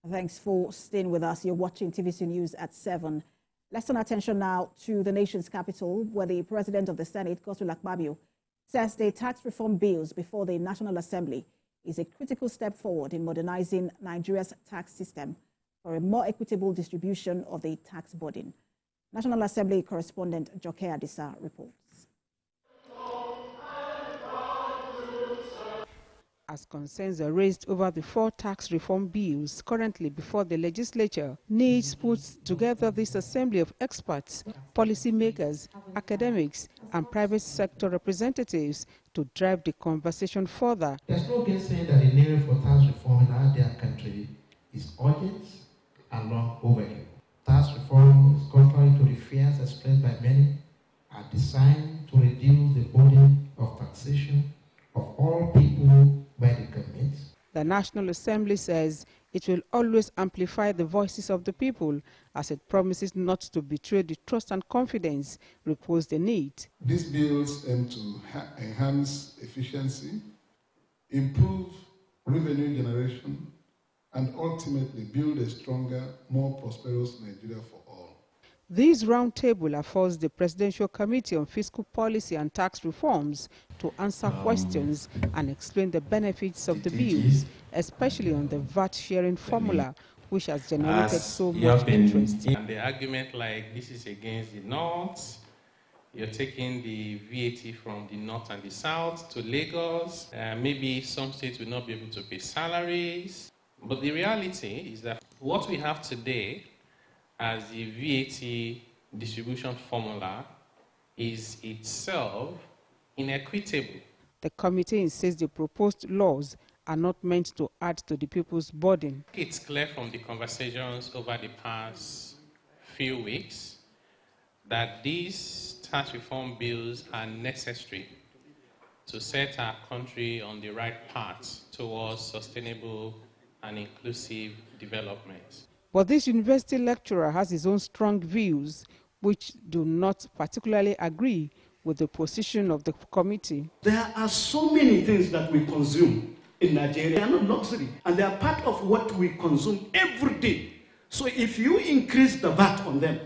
Thanks for staying with us. You're watching TVC News at 7. Let's turn our attention now to the nation's capital, where the President of the Senate, Godswill Akpabio, says the tax reform bills before the National Assembly is a critical step forward in modernizing Nigeria's tax system for a more equitable distribution of the tax burden. National Assembly correspondent Joke Adisa reports. As concerns are raised over the 4 tax reform bills currently before the legislature, NILDS puts together this assembly of experts, policymakers, academics, and private sector representatives to drive the conversation further. There's no saying that the need for tax reform in our dear country is urgent and long overdue. Tax reforms, contrary to the fears expressed by many, are designed to reduce the burden of taxation of all people by the government. The National Assembly says it will always amplify the voices of the people, as it promises not to betray the trust and confidence reposed in it. These bills aim to enhance efficiency, improve revenue generation, and ultimately build a stronger, more prosperous Nigeria for all. This roundtable affords the Presidential Committee on Fiscal Policy and Tax Reforms to answer questions and explain the benefits of the bills, especially on the VAT sharing formula, which has generated so much interest. And the argument like this is against the North, you're taking the VAT from the North and the South to Lagos, maybe some states will not be able to pay salaries. But the reality is that what we have today as the VAT distribution formula is itself inequitable. The committee insists the proposed laws are not meant to add to the people's burden. It's clear from the conversations over the past few weeks that these tax reform bills are necessary to set our country on the right path towards sustainable and inclusive development. But this university lecturer has his own strong views, which do not particularly agree with the position of the committee. There are so many things that we consume in Nigeria. They are not luxury, and they are part of what we consume every day. So if you increase the VAT on them,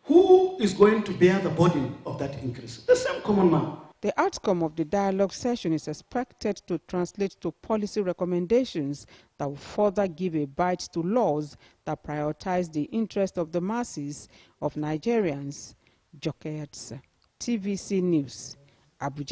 who is going to bear the burden of that increase? The same common man. The outcome of the dialogue session is expected to translate to policy recommendations that will further give a bite to laws that prioritize the interest of the masses of Nigerians. Joke Adisa, TVC News, Abuja.